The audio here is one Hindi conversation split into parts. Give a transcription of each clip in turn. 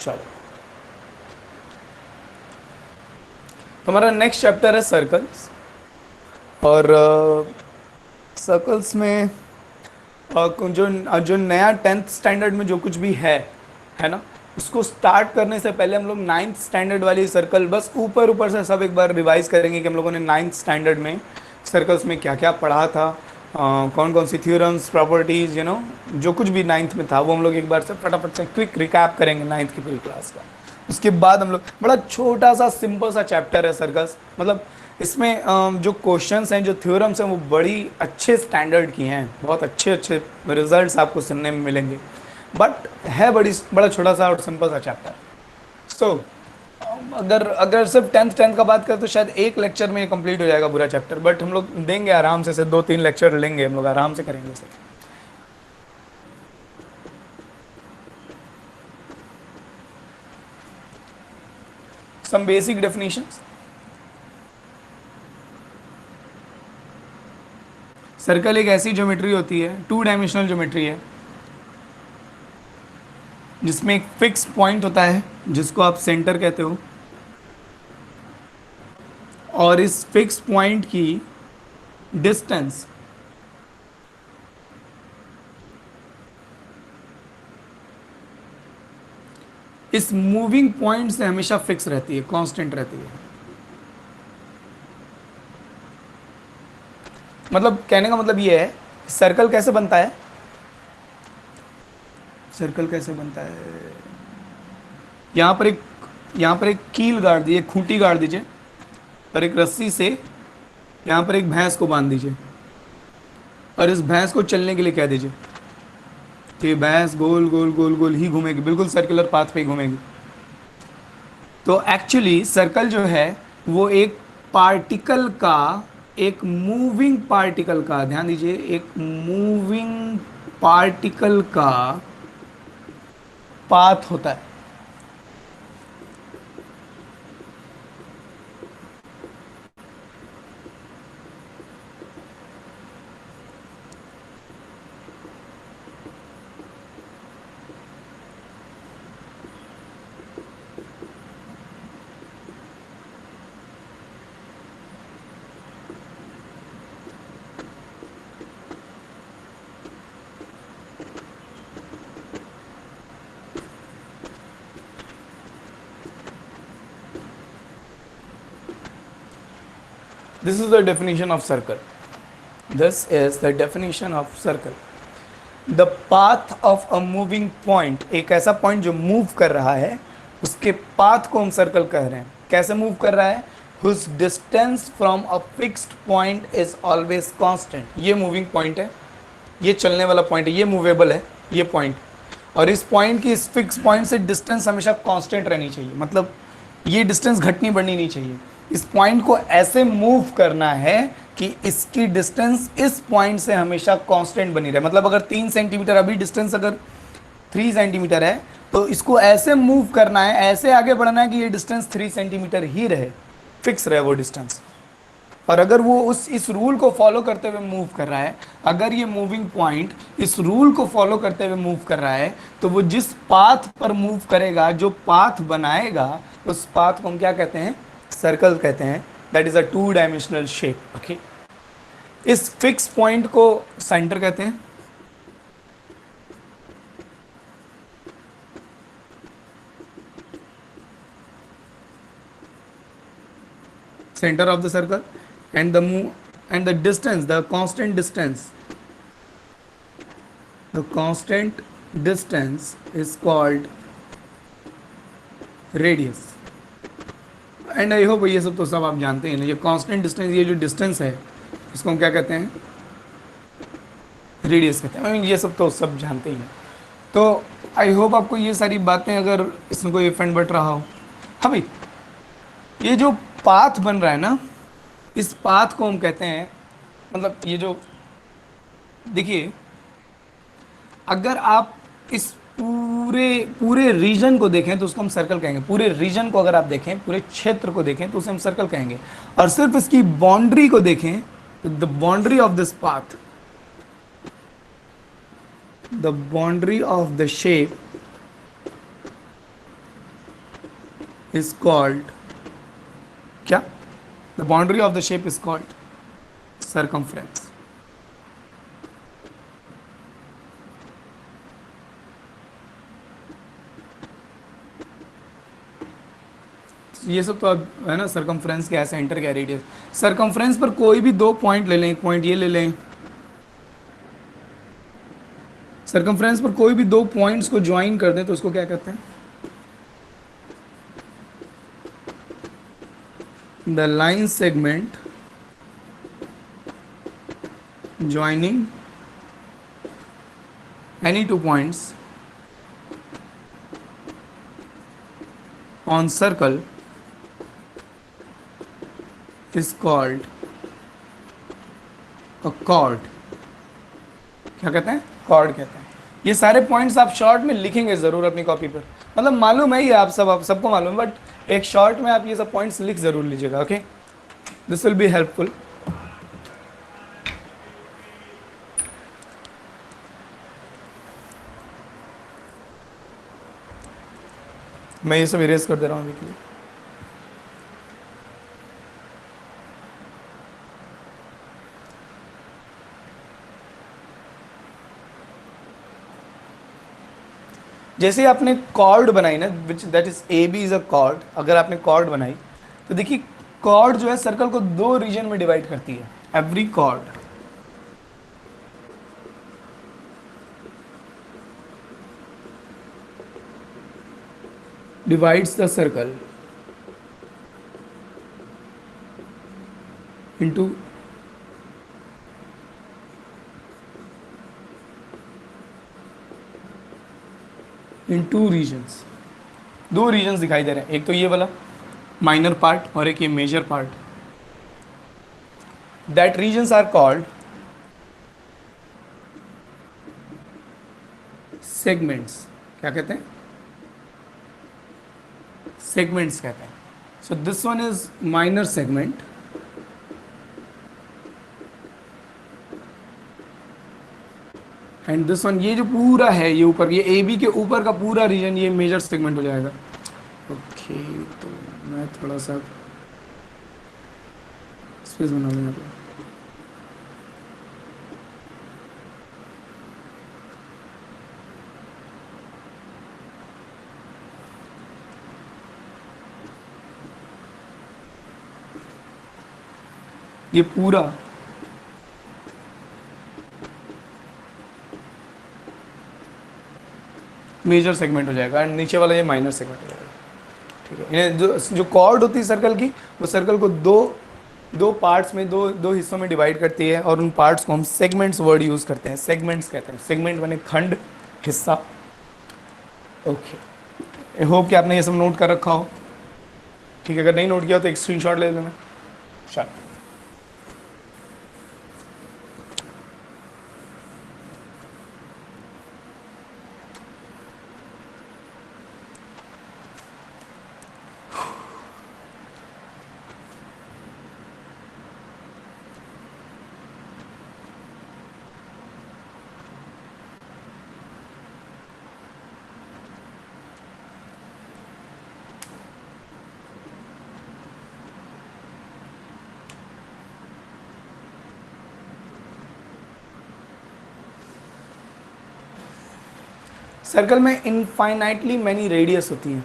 चलो, तो हमारा नेक्स्ट चैप्टर है सर्कल्स। और सर्कल्स में जो जो नया 10th स्टैंडर्ड में जो कुछ भी है ना, उसको स्टार्ट करने से पहले हम लोग 9th स्टैंडर्ड वाली सर्कल बस ऊपर ऊपर से सब एक बार रिवाइज करेंगे कि हम लोगों ने 9th स्टैंडर्ड में सर्कल्स में क्या क्या पढ़ा था, कौन कौन सी थ्योरम्स, प्रॉपर्टीज, जो कुछ भी 9th में था वो हम लोग एक बार से फटाफट से क्विक रिकैप करेंगे 9th की पूरी क्लास का। उसके बाद हम लोग, बड़ा छोटा सा सिंपल सा चैप्टर है सर्कल्स, मतलब इसमें जो क्वेश्चंस हैं, जो थ्योरम्स हैं, वो बड़ी अच्छे स्टैंडर्ड की हैं, बहुत अच्छे अच्छे रिजल्ट्स आपको सुनने में मिलेंगे। बट है बड़ा छोटा सा और सिंपल सा चैप्टर। सो अगर अगर सिर्फ 10th का बात करें तो शायद एक लेक्चर में कंप्लीट हो जाएगा पूरा चैप्टर, बट हम लोग देंगे आराम से 2-3 लेक्चर लेंगे, हम लोग आराम से करेंगे sir. Some basic definitions. Circle एक ऐसी ज्योमेट्री होती है, 2 डायमेंशनल ज्योमेट्री है, जिसमें एक फिक्स पॉइंट होता है जिसको आप सेंटर कहते हो, और इस फिक्स पॉइंट की डिस्टेंस इस मूविंग पॉइंट से हमेशा फिक्स रहती है, कांस्टेंट रहती है। मतलब कहने का मतलब ये है, सर्कल कैसे बनता है, सर्कल कैसे बनता है, यहाँ पर एक यहाँ पर एक कील गाड़ दीजिए, खूंटी गाड़ दीजिए, और एक रस्सी से यहाँ पर एक भैंस को बांध दीजिए, और इस भैंस को चलने के लिए कह दीजिए कि ये भैंस गोल गोल गोल गोल ही घूमेगी, बिल्कुल सर्कुलर पाथ पे ही घूमेगी। तो एक्चुअली सर्कल जो है वो एक पार्टिकल का, एक मूविंग पार्टिकल का, ध्यान दीजिए, एक मूविंग पार्टिकल का पाथ होता है। This is the definition of circle. This is the definition of circle. The path of a moving point, एक ऐसा पॉइंट जो मूव कर रहा है, उसके पाथ को हम सर्कल कह रहे हैं। कैसे मूव कर रहा है? Whose distance from a fixed point is always constant. ये मूविंग पॉइंट है, ये चलने वाला पॉइंट है, ये मूवेबल है ये पॉइंट, और इस पॉइंट की, इस फिक्स पॉइंट से डिस्टेंस हमेशा कांस्टेंट रहनी चाहिए, मतलब ये डिस्टेंस घटनी बढ़नी नहीं चाहिए। इस पॉइंट को ऐसे मूव करना है कि इसकी डिस्टेंस इस पॉइंट से हमेशा कांस्टेंट बनी रहे। मतलब अगर 3 सेंटीमीटर, अभी डिस्टेंस अगर 3 सेंटीमीटर है, तो इसको ऐसे मूव करना है, ऐसे आगे बढ़ना है कि ये डिस्टेंस 3 सेंटीमीटर ही रहे, फिक्स रहे वो डिस्टेंस। और अगर वो इस रूल को फॉलो करते हुए मूव कर रहा है, अगर ये मूविंग पॉइंट इस रूल को फॉलो करते हुए मूव कर रहा है, तो वो जिस पाथ पर मूव करेगा, जो पाथ बनाएगा, उस पाथ को हम क्या कहते हैं? सर्कल कहते हैं। That is a 2 dimensional shape. Okay, इस फिक्स पॉइंट को सेंटर कहते हैं। Center of the circle, and the distance, the constant distance is called radius. And I hope ये सब तो सब आप जानते हैं। ये कांस्टेंट डिस्टेंस, ये जो डिस्टेंस है, इसको हम क्या कहते हैं? रेडियस कहते हैं। ये सब तो सब जानते ही हैं। तो आई होप आपको ये सारी बातें, अगर इसमें कोई इफेक्ट बट रहा हो। हाँ भाई, ये जो पाथ बन रहा है ना, इस पाथ को हम कहते हैं, मतलब ये जो, देखिए, अगर आप इस पूरे पूरे रीजन को देखें तो उसको हम सर्कल कहेंगे। पूरे रीजन को अगर आप देखें, पूरे क्षेत्र को देखें, तो उसे हम सर्कल कहेंगे। और सिर्फ इसकी बाउंड्री को देखें तो the boundary of this path, the boundary of the shape is called क्या? The boundary of the shape is called circumference. ये सब तो अब है ना, सरकमफ्रेंस क्या है, सेंटर क्या है, रेडियस। सरकमफ्रेंस पर कोई भी दो पॉइंट ले लें, एक पॉइंट ये ले लें, सरकमफ्रेंस पर कोई भी दो पॉइंट्स को ज्वाइन कर दें तो उसको क्या कहते हैं? The line segment joining any two points on circle is called a chord. क्या कहते हैं? chord कहते हैं। ये सारे पॉइंट्स आप शॉर्ट में लिखेंगे जरूर अपनी कॉपी पर, मतलब मालूम है ये आप सबको मालूम है, बट एक शॉर्ट में आप ये सब पॉइंट्स लिख जरूर लीजिएगा। Okay, this will be helpful. मैं ये सब इरेज कर दे रहा हूँ अभी के लिए। जैसे ही आपने कॉर्ड बनाई ना, which that is A B is a chord, अगर आपने कॉर्ड बनाई तो देखिए कॉर्ड जो है सर्कल को दो रीजन में डिवाइड करती है। Every chord divides the circle into two regions. दो रीजन्स दिखाई दे रहे हैं, एक तो ये वाला माइनर पार्ट और एक ये major part. That regions are called segments. क्या कहते हैं? सेगमेंट्स कहते हैं। So this one is minor segment, and this one, ये जो पूरा है ये ऊपर, ये ए बी के ऊपर का पूरा रीजन ये मेजर सेगमेंट हो जाएगा। ओके, तो मैं थोड़ा सा स्पेस बना लूँ यहाँ पे। ये पूरा मेजर सेगमेंट हो जाएगा एंड नीचे वाला ये माइनर सेगमेंट हो जाएगा। ठीक है, इन्हें जो कॉर्ड होती है सर्कल की, वो सर्कल को दो पार्ट्स में, दो हिस्सों में डिवाइड करती है, और उन पार्ट्स को हम सेगमेंट्स वर्ड यूज़ करते हैं, सेगमेंट्स कहते हैं। सेगमेंट माने खंड, हिस्सा। ओके, आई होप कि आपने ये सब नोट कर रखा हो। ठीक है, अगर नहीं नोट किया तो एक स्क्रीनशॉट ले लेना। चलो, सर्कल में इनफाइनाइटली मैनी रेडियस होती हैं।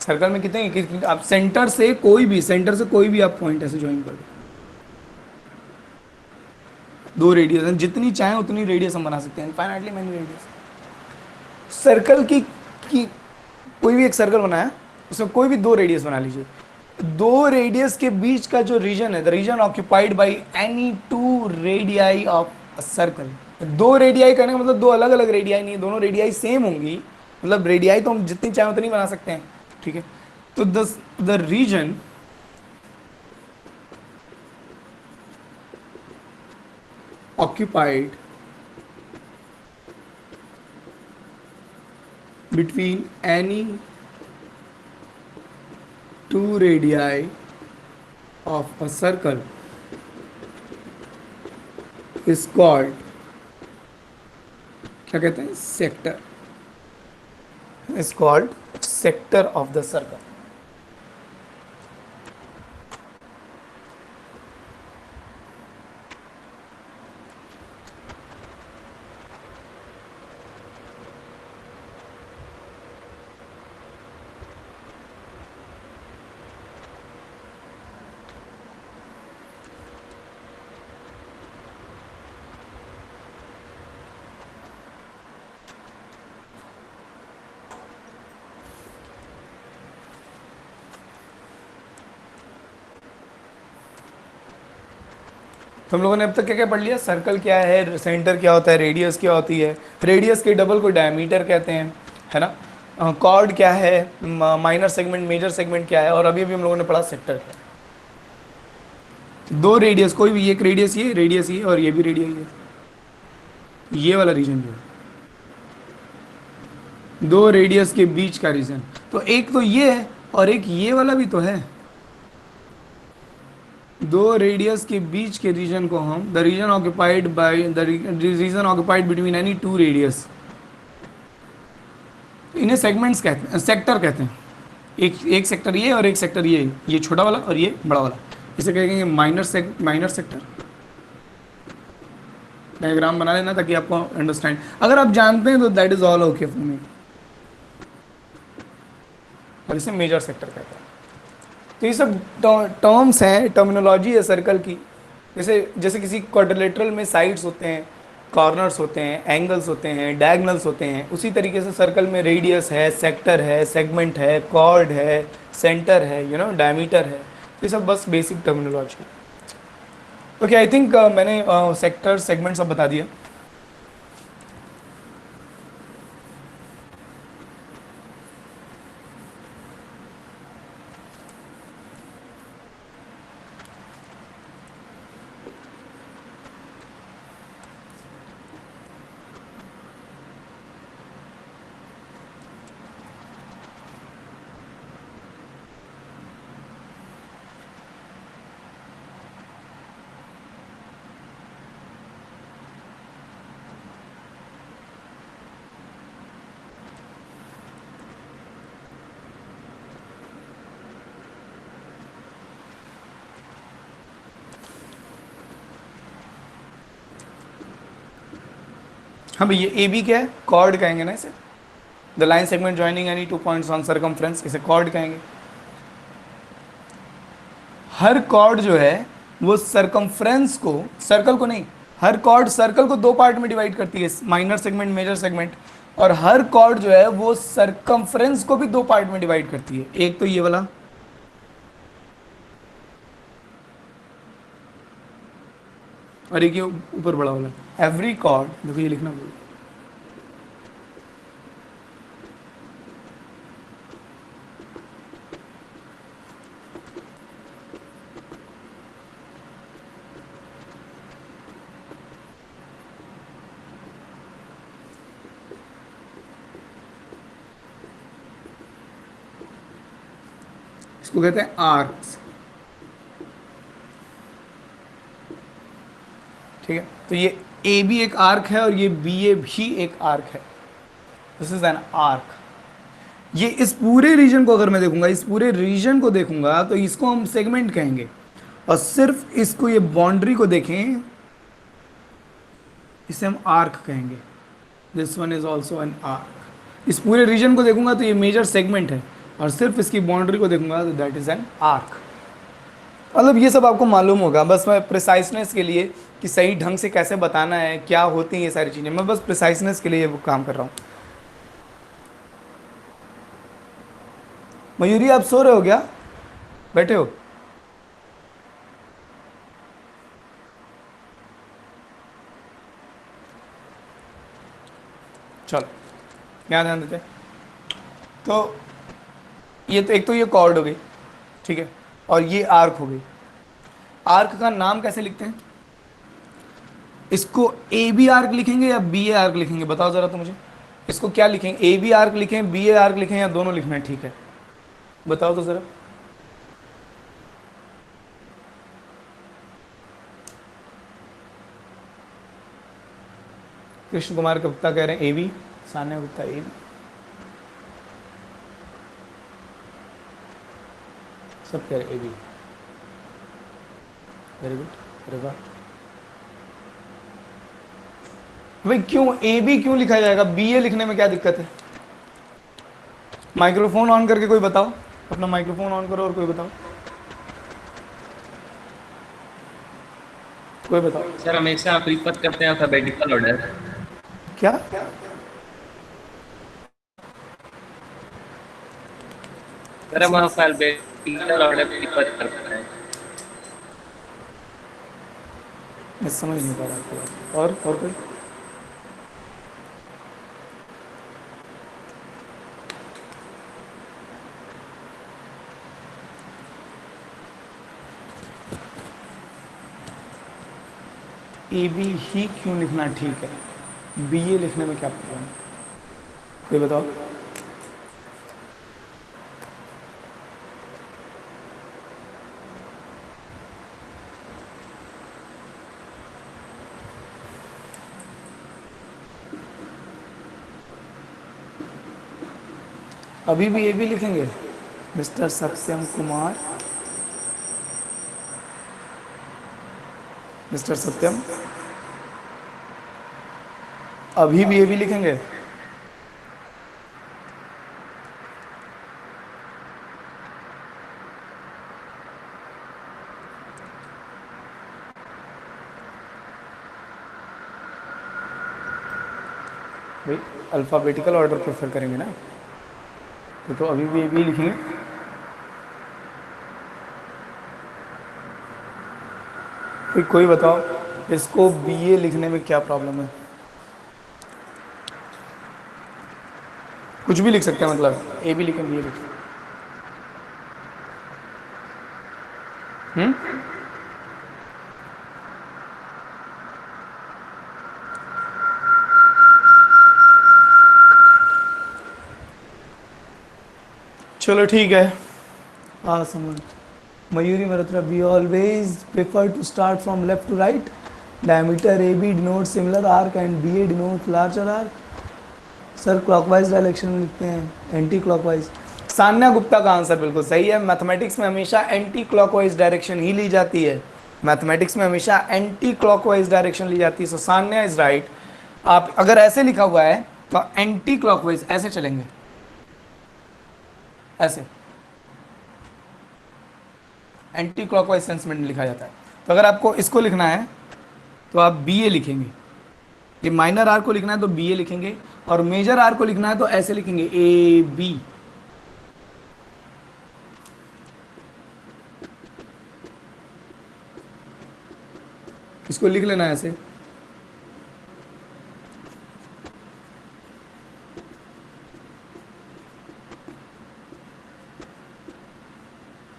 सर्कल में कितने, आप सेंटर से कोई भी आप पॉइंट ऐसे ज्वाइन कर दो, दो रेडियस हैं, जितनी चाहें उतनी रेडियस हम बना सकते हैं। Infinitely many radius. सर्कल की कोई भी एक सर्कल बनाया, उसमें कोई भी दो रेडियस बना लीजिए। दो रेडियस के बीच का जो रीजन है, the region occupied by any two radii of a circle. दो रेडियाई करने का मतलब दो अलग अलग रेडियाई नहीं, दोनों रेडियाई सेम होंगी, मतलब रेडियाई तो हम जितनी चाहें उतनी बना सकते हैं। ठीक है, तो the region occupied between any two radii of a circle is called, क्या कहते हैं, sector, is called sector of the circle। तो हम लोगों ने अब तक क्या क्या पढ़ लिया, सर्कल क्या है, सेंटर क्या होता है, रेडियस क्या होती है, रेडियस के डबल को डायमीटर कहते हैं, है ना, कॉर्ड क्या है, माइनर सेगमेंट मेजर सेगमेंट क्या है, और अभी अभी हम लोगों ने पढ़ा सेक्टर क्या है। दो रेडियस, कोई भी एक रेडियस ये और ये भी रेडियस ये वाला रीजन जो है, दो रेडियस के बीच का रीजन, तो एक तो ये है और एक ये वाला भी तो है। दो रेडियस के बीच के रीजन को हम the region occupied by the region occupied between any two radius, इन्हें सेगमेंट्स कहते हैं, सेक्टर कहते हैं। एक सेक्टर ये और एक सेक्टर ये छोटा वाला और ये बड़ा वाला, इसे कहेंगे माइनर सेक्टर। डायग्राम बना लेना ताकि आपको अंडरस्टैंड, अगर आप जानते हैं तो that is all okay for me. और इसे मेजर सेक्टर कहते हैं। तो ये सब टर्म्स हैं, टर्मिनोलॉजी है सर्कल की। जैसे जैसे किसी क्वाड्रिलेटरल में साइड्स होते हैं, कॉर्नर्स होते हैं, एंगल्स होते हैं, डायगनल्स होते हैं, उसी तरीके से सर्कल में रेडियस है, सेक्टर है, सेगमेंट है, कॉर्ड है, सेंटर है, डायमीटर है। ये सब बस basic terminology. Okay, I think मैंने सेक्टर सेगमेंट सब बता दिया। हाँ भाई, ये ए बी क्या है, कॉर्ड कहेंगे ना इसे, the line segment joining any two points on circumference, इसे कॉर्ड कहेंगे। हर कॉर्ड जो है वो सर्कमफ्रेंस को, सर्कल को नहीं, हर कॉर्ड सर्कल को दो पार्ट में डिवाइड करती है, माइनर सेगमेंट मेजर सेगमेंट, और हर कॉर्ड जो है वो सर्कमफ्रेंस को भी दो पार्ट में डिवाइड करती है। एक तो ये वाला, और एक ये ऊपर बड़ा वाला। एवरी कॉर्ड, देखो ये लिखना बोलो, इसको कहते हैं आर्क्स। ठीक है, तो ये ए बी एक आर्क है और ये बी ए भी एक आर्क है। This is an arc. ये इस पूरे रीजन को अगर मैं देखूंगा, इस पूरे रीजन को देखूंगा, तो इसको हम सेगमेंट कहेंगे। और सिर्फ इसको, ये बाउंड्री को देखें, इसे हम आर्क कहेंगे। This one is also an arc. इस पूरे रीजन को देखूंगा तो ये मेजर सेगमेंट है, और सिर्फ इसकी बाउंड्री को देखूंगा तो दैट इज एन आर्क। मतलब ये सब आपको मालूम होगा, बस मैं प्रिसाइसनेस के लिए कि सही ढंग से कैसे बताना है, क्या होती हैं ये सारी चीज़ें, मैं बस प्रिसाइसनेस के लिए वो काम कर रहा हूँ। मयूरी, आप सो रहे हो क्या, बैठे हो? चलो यहाँ ध्यान देते हैं। तो ये तो एक तो ये कॉर्ड हो गई, ठीक है, और ये आर्क हो गई। आर्क का नाम कैसे लिखते हैं? इसको ए बी आर्क लिखेंगे या बी ए आर्क लिखेंगे, बताओ जरा तो मुझे। इसको क्या लिखेंगे, ए बी आर्क लिखें, बी ए आर्क लिखें, या दोनों लिखना है? ठीक है, बताओ तो जरा। कृष्ण कुमार गुप्ता कह रहे हैं A B, Sanya Gupta A B, सब कह रहे हैं ए बी। वेरी गुड, अरे वाह भाई। क्यों ए बी क्यों लिखा जाएगा, बी ए लिखने में क्या दिक्कत है? माइक्रोफोन ऑन करके कोई बताओ, अपना माइक्रोफोन ऑन करो और कोई बताओ, कोई बताओ। सर हमेशा आप प्रीफर करते हैं अल्फाबेटिकल ऑर्डर। क्या? सर हम अल्फाबेटिकल ऑर्डर प्रीफर करते हैं। मैं समझ नहीं पा रहा आपकी बात। और कोई? ए बी ही क्यों लिखना ठीक है, बी ए लिखने में क्या प्रॉब्लम है? कोई बताओ। अभी भी ए बी लिखेंगे? मिस्टर सत्यम कुमार, मिस्टर सत्यम, अभी भी ए बी लिखेंगे? भाई अल्फ़ाबेटिकल ऑर्डर प्रेफर करेंगे ना, तो अभी भी ए बी लिखेंगे। कोई बताओ, इसको बी ए लिखने में क्या प्रॉब्लम है? कुछ भी लिख सकते हैं, मतलब ए बी लिखें, बी ए लिखें। चलो ठीक है। समझ। Mayuri Malhotra, we always prefer to start from left to right. Diameter AB denotes similar arc and BA denotes larger arc. Sir clockwise direction में लिखते हैं, एंटी क्लॉकवाइज। सान्या गुप्ता का आंसर बिल्कुल सही है। मैथमेटिक्स में हमेशा एंटी क्लॉकवाइज डायरेक्शन ही ली जाती है। मैथमेटिक्स में हमेशा एंटी क्लॉकवाइज डायरेक्शन ली जाती है। सो सान्या इज राइट। आप अगर ऐसे लिखा हुआ है तो एंटी क्लॉकवाइज ऐसे चलेंगे, ऐसे एंटी क्लॉकवाइज सेंस में लिखा जाता है। तो अगर आपको इसको लिखना है तो आप बी ए लिखेंगे। ये माइनर आर को लिखना है तो बी ए लिखेंगे, और मेजर आर को लिखना है तो ऐसे लिखेंगे ए बी। इसको लिख लेना है ऐसे।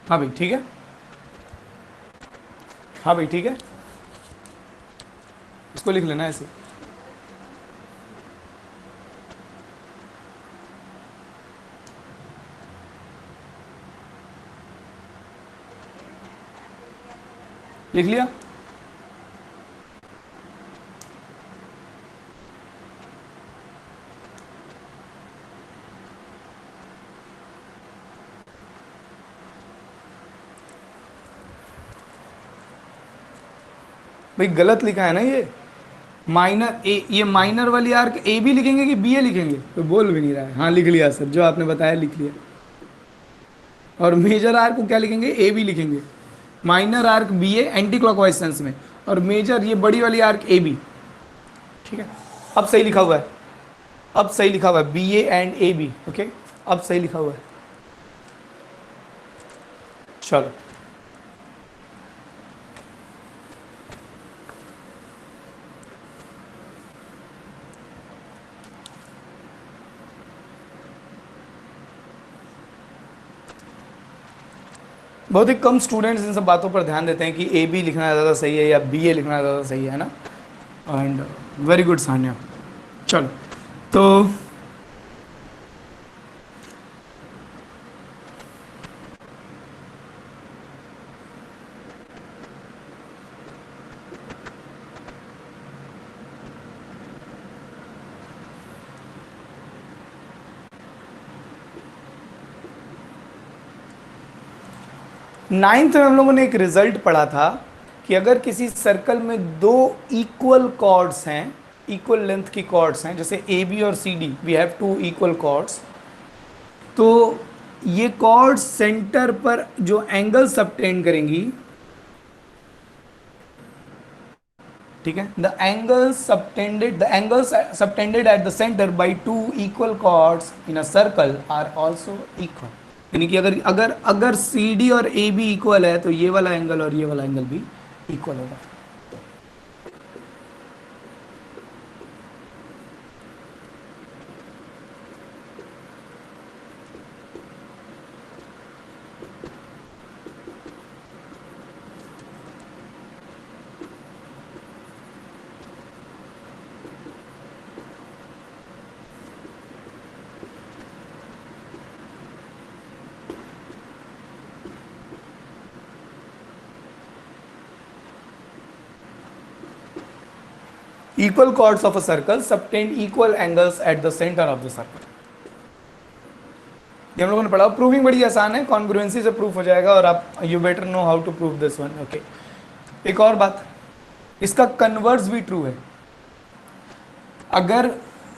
हाँ भाई ठीक है, हाँ भाई ठीक है, इसको लिख लेना ऐसे। लिख लिया? भाई गलत लिखा है ना ये। माइनर ए, ये माइनर वाली आर्क ए बी लिखेंगे कि बी ए लिखेंगे? तो बोल भी नहीं रहा है। हाँ लिख लिया सर, जो आपने बताया लिख लिया। और मेजर आर्क को क्या लिखेंगे? ए बी लिखेंगे। माइनर आर्क बी ए एंटी क्लॉकवाइज सेंस में, और मेजर ये बड़ी वाली आर्क ए बी। ठीक है, अब सही लिखा हुआ है, अब सही लिखा हुआ है, B A and A B. Okay, अब सही लिखा हुआ है। चलो बहुत ही कम स्टूडेंट्स इन सब बातों पर ध्यान देते हैं कि ए बी लिखना ज़्यादा सही है या बी ए लिखना ज़्यादा सही है ना। And very good Sanya. चलो तो नाइन्थ में हम लोगों ने एक रिजल्ट पढ़ा था कि अगर किसी सर्कल में दो इक्वल कॉर्ड्स हैं, इक्वल लेंथ की कॉर्ड्स हैं, जैसे ए बी और C D, we have two equal chords, तो ये कॉर्ड्स सेंटर पर जो एंगल सबटेंड करेंगी, ठीक है, the angle subtended at the centre by two equal chords in a circle are also equal. यानी कि अगर अगर अगर सी डी और ए बी इक्वल है तो ये वाला एंगल और ये वाला एंगल भी इक्वल होगा। Equal chords of a circle subtend equal angles at the center of the circle. ये हम लोगों ने पढ़ा. प्रूविंग बड़ी आसान है, कॉन्ग्रुएंसी से प्रूफ हो जाएगा और आप you better know how to prove this one. Okay, एक और बात, इसका कन्वर्स भी ट्रू है. अगर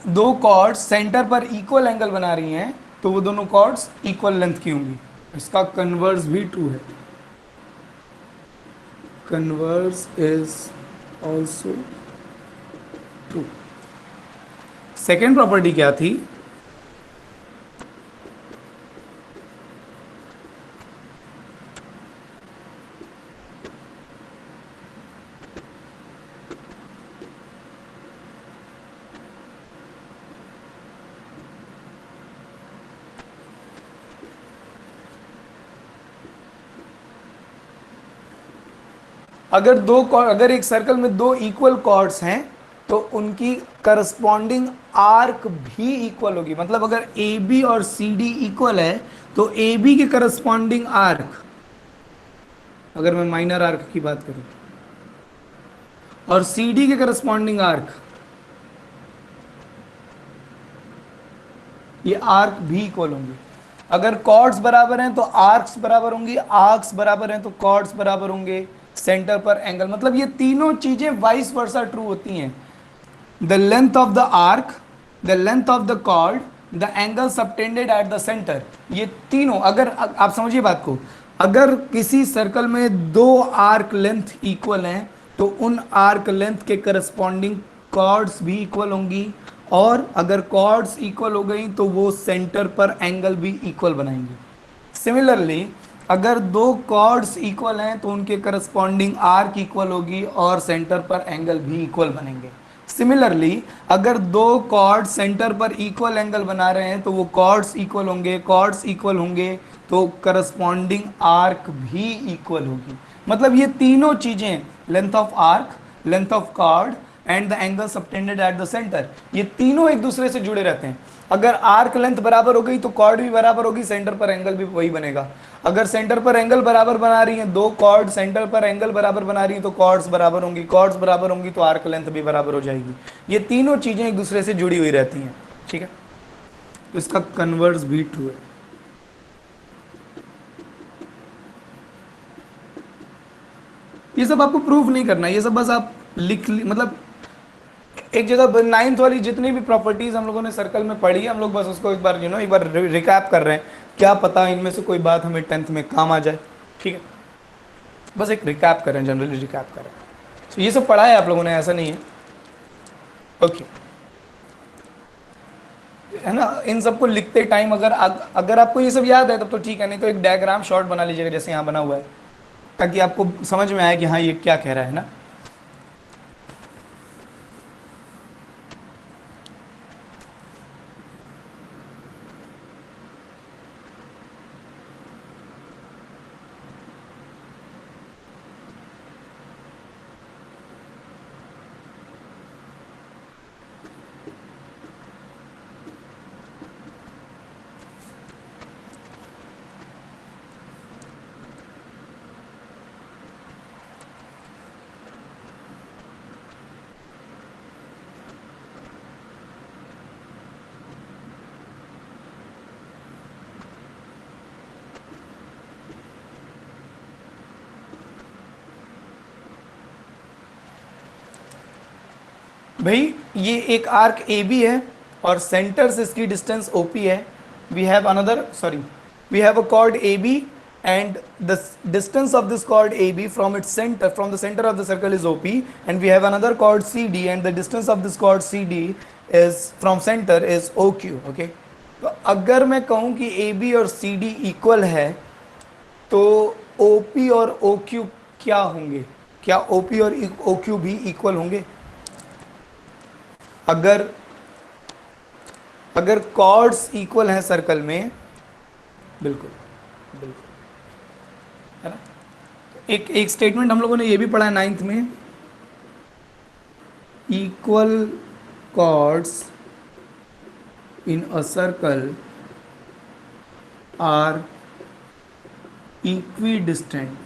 दो कॉर्ड्स सेंटर पर इक्वल एंगल बना रही हैं तो वो दोनों कॉर्ड्स इक्वल लेंथ की होंगी. इसका कन्वर्स भी ट्रू है. Converse is also true. Second property क्या थी? अगर एक सर्कल में दो इक्वल कॉर्ड्स हैं तो उनकी करस्पॉन्डिंग आर्क भी इक्वल होगी. मतलब अगर ए बी और सी डी इक्वल है तो ए बी के करस्पॉन्डिंग आर्क, अगर मैं माइनर आर्क की बात करूं, और सी डी के करस्पॉन्डिंग आर्क, ये आर्क भी इक्वल होंगे. अगर कॉर्ड्स बराबर हैं तो आर्क्स बराबर होंगी, आर्क्स बराबर हैं तो कॉर्ड्स बराबर होंगे, सेंटर पर एंगल. मतलब ये तीनों चीजें वाइस वर्सा ट्रू होती हैं. The length of the arc, the length of the chord, the angle subtended at the centre, ये तीनों, अगर आप समझिए बात को, अगर किसी सर्कल में दो आर्क लेंथ इक्वल हैं तो उन आर्क लेंथ के करस्पॉन्डिंग कॉर्ड्स भी इक्वल होंगी, और अगर कॉर्ड्स इक्वल हो गई तो वो सेंटर पर एंगल भी इक्वल बनाएंगे. सिमिलरली अगर दो कॉर्ड्स इक्वल हैं तो उनके करस्पॉन्डिंग आर्क इक्वल होगी और सेंटर पर एंगल भी इक्वल बनेंगे. सिमिलरली अगर दो कॉर्ड सेंटर पर इक्वल एंगल बना रहे हैं तो वो कॉर्ड्स इक्वल होंगे, कॉर्ड्स इक्वल होंगे तो करस्पॉन्डिंग आर्क भी इक्वल होगी. मतलब ये तीनों चीजें, length of arc, length of chord and the angle subtended at the centre, ये तीनों एक दूसरे से जुड़े रहते हैं. अगर आर्क लेंथ बराबर हो गई तो कॉर्ड भी बराबर होगी, सेंटर पर एंगल भी वही बनेगा. अगर सेंटर पर एंगल बराबर बना रही हैं दो कॉर्ड, सेंटर पर एंगल बराबर बना रही हैं तो कॉर्ड्स बराबर होंगी, कॉर्ड्स बराबर होंगी तो आर्क लेंथ भी बराबर हो जाएगी. ये तीनों चीजें एक दूसरे से जुड़ी हुई रहती हैं. ठीक है, तो इसका कन्वर्स भी ट्रू है. ये सब आपको प्रूफ नहीं करना, ये सब बस आप मतलब एक जगह 9th वाली जितनी भी प्रॉपर्टीज हम लोगों ने सर्कल में पढ़ी, हम लोग बस उसको एक बार एक बार रिकैप कर रहे हैं. क्या पता इनमें से कोई बात हमें 10th में काम आ जाए. ठीक है, बस एक रिकैप कर रहे हैं, जनरली रिकैप कर रहे हैं. तो ये सब पढ़ा है आप लोगों ने, ऐसा नहीं है. ओके, है ना. इन सबको लिखते टाइम अगर आपको ये सब याद है तब तो ठीक है, नहीं तो एक डायग्राम शॉर्ट बना लीजिएगा जैसे यहाँ बना हुआ है, ताकि आपको समझ में आए कि हाँ ये क्या कह रहा है ना. भाई ये एक आर्क ए बी है और सेंटर से इसकी डिस्टेंस ओ पी है. We have a chord A B and the distance of this chord AB from the center of the circle is OP, and we have another chord CD and the distance of this chord CD is from center is OQ. okay, तो अगर मैं कहूँ कि AB और CD इक्वल है तो OP और OQ क्या होंगे? क्या OP और OQ भी इक्वल होंगे? अगर कॉर्ड्स इक्वल हैं सर्कल में, बिल्कुल बिल्कुल, है ना. एक स्टेटमेंट हम लोगों ने ये भी पढ़ा है 9th में, equal chords in a circle are equidistant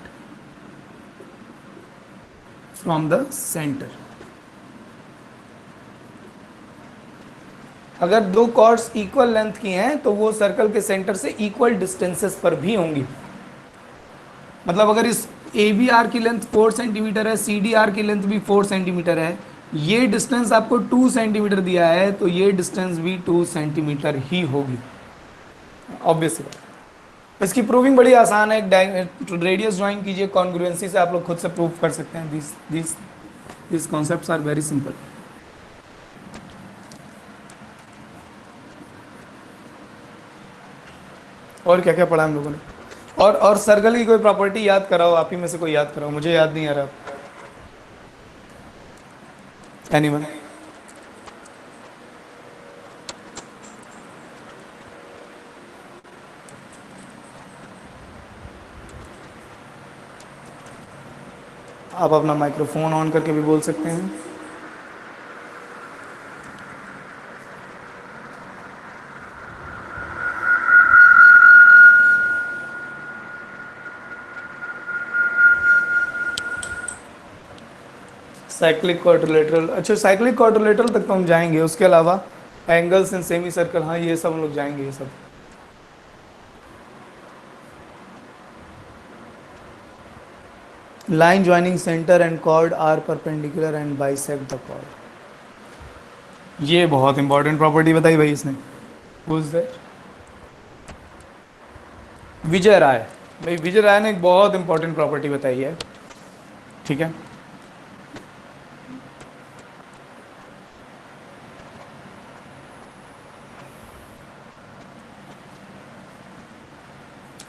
from the centre. अगर दो कॉर्ड्स इक्वल लेंथ की हैं तो वो सर्कल के सेंटर से इक्वल डिस्टेंसेस पर भी होंगी। मतलब अगर इस ए बी आर की लेंथ 4 सेंटीमीटर है, सी डी आर की लेंथ भी 4 सेंटीमीटर है, ये डिस्टेंस आपको 2 सेंटीमीटर दिया है, तो ये डिस्टेंस भी 2 सेंटीमीटर ही होगी, ऑब्वियसली। इसकी प्रूविंग बड़ी आसान है, एक रेडियस ड्राइंग कीजिए, कॉन्ग्रुएंसी से आप लोग खुद से प्रूव कर सकते हैं। This concepts are very simple. और क्या क्या पढ़ा हम लोगों ने? और सर्कल की कोई प्रॉपर्टी याद कराओ, आप ही में से कोई याद कराओ, मुझे याद नहीं आ रहा। एनीवन? आप अपना माइक्रोफोन ऑन करके भी बोल सकते हैं। साइक्लिक क्वाड्रिलेटरल, अच्छा साइक्लिक क्वाड्रिलेटरल तक तो हम जाएंगे, उसके अलावा एंगल्स इन सेमी सर्कल, हाँ ये सब हम लोग जाएंगे, ये सब। Line joining centre and chord are perpendicular and bisect the chord, ये बहुत इंपॉर्टेंट प्रॉपर्टी बताई भाई इसने। Who's that? विजय राय। भाई विजय राय ने एक बहुत इंपॉर्टेंट प्रॉपर्टी बताई है, ठीक है।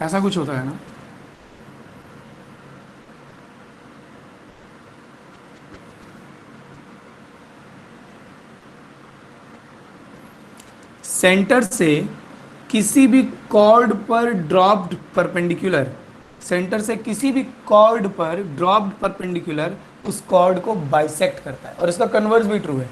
ऐसा कुछ होता है ना, सेंटर से किसी भी कॉर्ड पर ड्रॉप्ड परपेंडिकुलर, सेंटर से किसी भी कॉर्ड पर ड्रॉप्ड परपेंडिकुलर उस कॉर्ड को बाइसेक्ट करता है, और इसका कन्वर्स भी ट्रू है।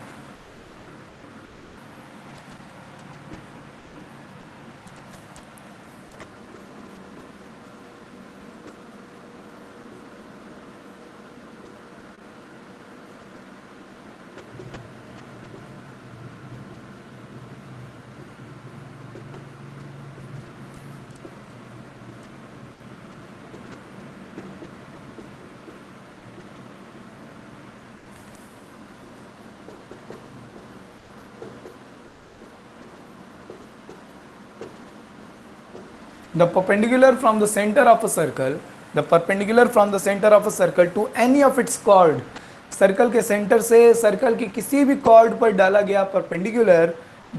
The perpendicular from the center of a circle, the perpendicular from the center of a circle to any of its chord, circle के सेंटर से सर्कल की किसी भी कॉर्ड पर डाला गया परपेंडिकुलर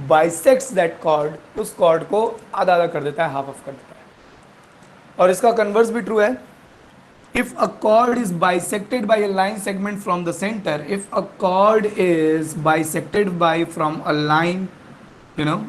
बाइसेक्ट्स दैट कॉर्ड, उस कॉर्ड को आधा आधा कर देता है, हाफ ऑफ कर देता है। और इसका कन्वर्स भी ट्रू है। If a chord is bisected by a line segment from the center, if a chord is bisected by from a line,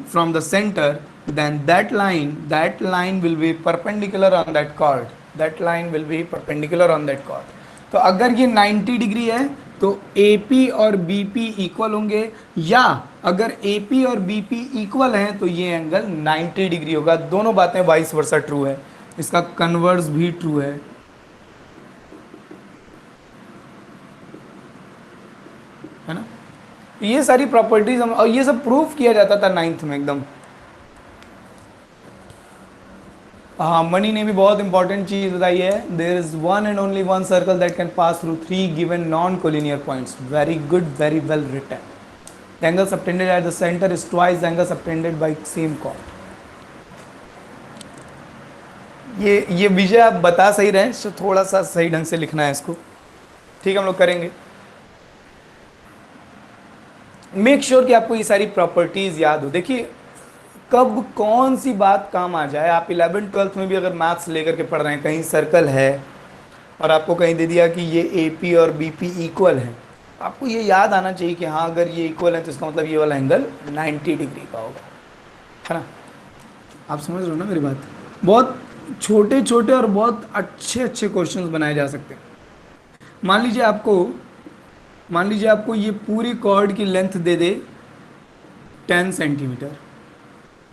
from the center, then that line will be perpendicular on that chord. That line will be perpendicular on that chord. तो अगर ये 90 डिग्री है तो AP और BP इक्वल होंगे, या अगर AP और BP इक्वल हैं तो ये एंगल 90 डिग्री होगा। दोनों बातें वाइस वर्सा ट्रू है, इसका कन्वर्स भी ट्रू है। है ना, ये सारी प्रॉपर्टीज हम, और ये सब प्रूफ किया जाता था 9th में एकदम। हाँ, मनी ने भी बहुत इंपॉर्टेंट चीज बताई है, there is one and only one circle that can pass through 3 given non collinear points. Very good, very well written. The angle subtended at the centre is twice the angle subtended by same chord. ये विजय आप बता सही रहे, तो थोड़ा सा सही ढंग से लिखना है इसको, ठीक है, हम लोग करेंगे। मेक श्योर कि आपको ये सारी प्रॉपर्टीज याद हो। देखिए कब कौन सी बात काम आ जाए, आप 11th 12th में भी अगर मैथ्स लेकर के पढ़ रहे हैं, कहीं सर्कल है और आपको कहीं दे दिया कि ये AP और BP इक्वल है, आपको ये याद आना चाहिए कि हाँ अगर ये इक्वल है तो इसका मतलब ये वाला एंगल 90 डिग्री का होगा, है ना। आप समझ रहे हो ना मेरी बात। बहुत छोटे छोटे और बहुत अच्छे अच्छे क्वेश्चंस बनाए जा सकते हैं। मान लीजिए आपको ये पूरी कॉर्ड की लेंथ दे दे 10 सेंटीमीटर,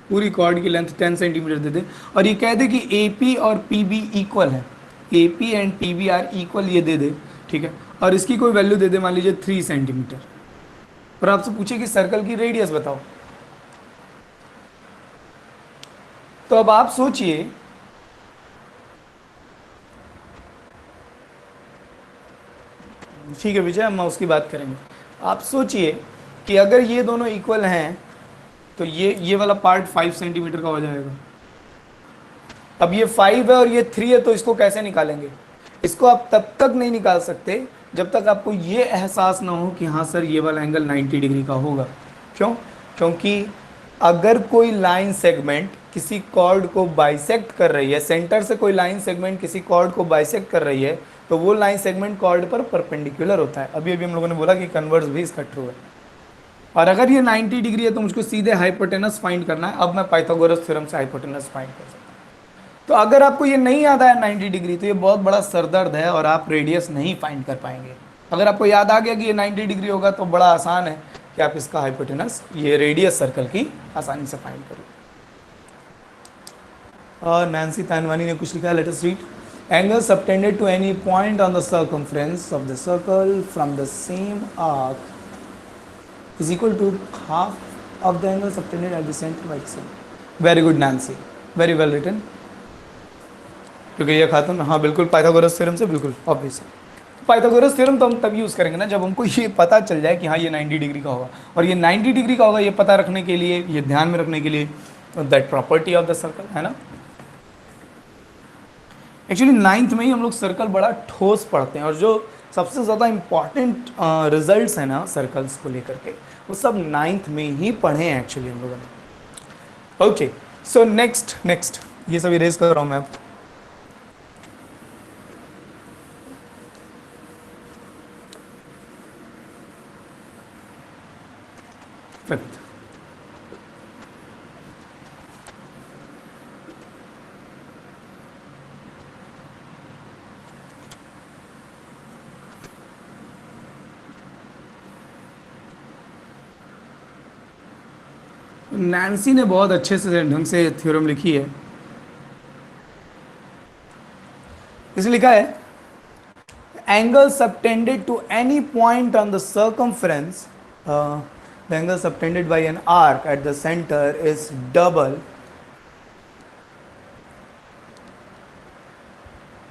पूरी कॉर्ड की लेंथ 10 सेंटीमीटर दे दे, और ये कह दे कि AP और PB इक्वल है, AP and PB are equal, ये दे दे, ठीक है, और इसकी कोई वैल्यू दे दे मान लीजिए 3 सेंटीमीटर, और आपसे पूछे कि सर्कल की रेडियस बताओ, तो अब आप सोचिए, ठीक है विजय, हम उसकी बात करेंगे। आप सोचिए कि अगर ये दोनों इक्वल हैं तो ये वाला पार्ट 5 सेंटीमीटर का हो जाएगा। अब ये 5 है और ये 3 है, तो इसको कैसे निकालेंगे? इसको आप तब तक नहीं निकाल सकते जब तक आपको ये एहसास ना हो कि हाँ सर ये वाला एंगल 90 डिग्री का होगा। क्यों? क्योंकि अगर कोई लाइन सेगमेंट किसी कॉर्ड को बाइसेक्ट कर रही है, सेंटर से कोई लाइन सेगमेंट किसी कॉर्ड को बाइसेक्ट कर रही है, तो वो लाइन सेगमेंट कॉर्ड पर परपेंडिकुलर होता है। अभी अभी हम लोगों ने बोला कि कन्वर्स भी इसका ट्रू है। और अगर ये 90 डिग्री है तो मुझको सीधे हाइपोटेनस फाइंड करना है। अब मैं पाइथागोरस थ्योरम से हाइपोटेनस फाइंड कर सकता हूँ। तो अगर आपको ये नहीं याद आया 90 डिग्री, तो ये बहुत बड़ा सरदर्द है और आप रेडियस नहीं फाइंड कर पाएंगे। अगर आपको याद आ गया कि ये 90 डिग्री होगा तो बड़ा आसान है कि आप इसका हाइपोटेनस, ये रेडियस सर्कल की, आसानी से फाइंड करो। और नैन्सी तानवानी ने कुछ लिखा है, let us read. Angle subtended to any point on the circumference of the circle from the same arc is equal to half of the angle subtended at the center by the same. Very good Nancy, very well written. क्योंकि ये खातून, हाँ बिल्कुल पाइथागोरस थ्योरम से बिल्कुल ऑब्वियस है। पाइथागोरस थ्योरम तो हम तब यूज़ करेंगे ना जब हमको ये पता चल जाए कि हाँ ये 90 डिग्री का होगा। और ये 90 डिग्री का होगा, ये पता रखने के लिए, ये ध्यान में रखने के लिए, that property of the circle है ना। एक्चुअली 9th में ही हम लोग सर्कल बड़ा ठोस पढ़ते हैं, और जो सबसे ज़्यादा इम्पॉर्टेंट रिजल्ट्स हैं ना सर्कल्स को लेकर के, वो सब 9th में ही पढ़े हैं एक्चुअली हम लोगों ने। ओके, सो नेक्स्ट ये सब इरेज कर रहा हूँ मैं अब। फिफ्थ, नैन्सी ने बहुत अच्छे से ढंग से थ्योरम लिखी है। इसे लिखा है, angle subtended to any point on the circumference, the angle subtended by an arc at the centre is double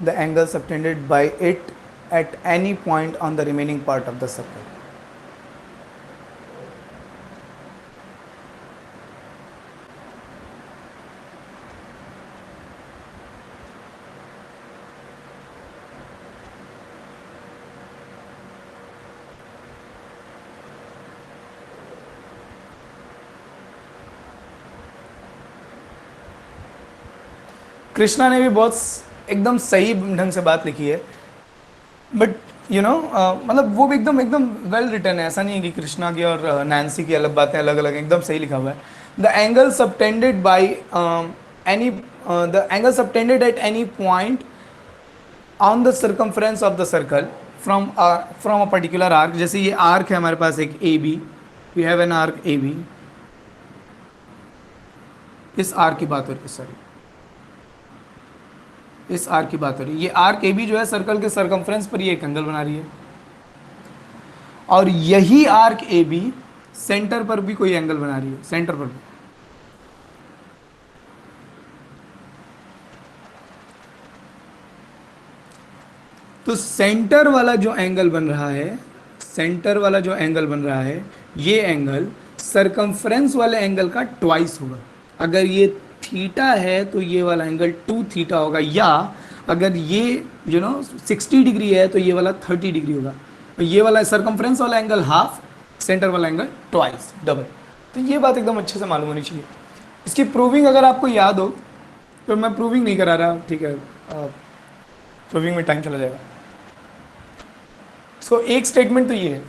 the angle subtended by it at any point on the remaining part of the circle. Krishna ने भी बहुत एकदम सही ढंग से बात लिखी है, बट यू नो मतलब वो भी एकदम एकदम वेल रिटन है। ऐसा नहीं है कि कृष्णा की और नैन्सी की अलग बातें अलग अलग, एकदम सही लिखा हुआ है। The angle subtended by any, the angle subtended at any point on the circumference of the circle from a particular arc. जैसे ये आर्क है हमारे पास एक A B, we have an arc A B, इस आर्क की बात हो रही है, सॉरी इस आर्क की बात हो रही है। ये आर्क ए बी जो है सर्कल के सर्कमफ्रेंस पर ये एक एंगल बना रही है, और यही आर्क ए बी सेंटर पर भी कोई एंगल बना रही है, सेंटर पर भी। तो सेंटर वाला जो एंगल बन रहा है, सेंटर वाला जो एंगल बन रहा है, ये एंगल सरकमफ्रेंस वाले एंगल का ट्वाइस होगा। अगर ये थीटा है तो ये वाला एंगल 2 थीटा होगा, या अगर ये 60 डिग्री है तो ये वाला 30 डिग्री होगा। तो ये वाला सरकमफ्रेंस वाला एंगल हाफ, सेंटर वाला एंगल ट्वाइस, डबल। तो ये बात एकदम अच्छे से मालूम होनी चाहिए। इसकी प्रूविंग अगर आपको याद हो, तो मैं प्रूविंग नहीं करा रहा, ठीक है, प्रूविंग में टाइम चला जाएगा। सो एक स्टेटमेंट तो ये है,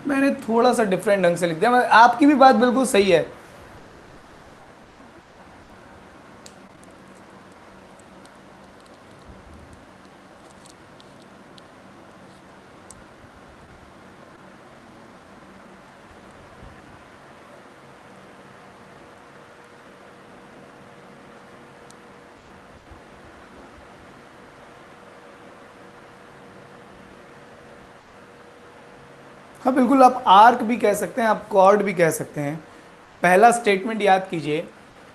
मैंने थोड़ा सा डिफरेंट ढंग से लिख दिया, आपकी भी बात बिल्कुल सही है। हाँ बिल्कुल, आप आर्क भी कह सकते हैं, आप कॉर्ड भी कह सकते हैं। पहला स्टेटमेंट याद कीजिए,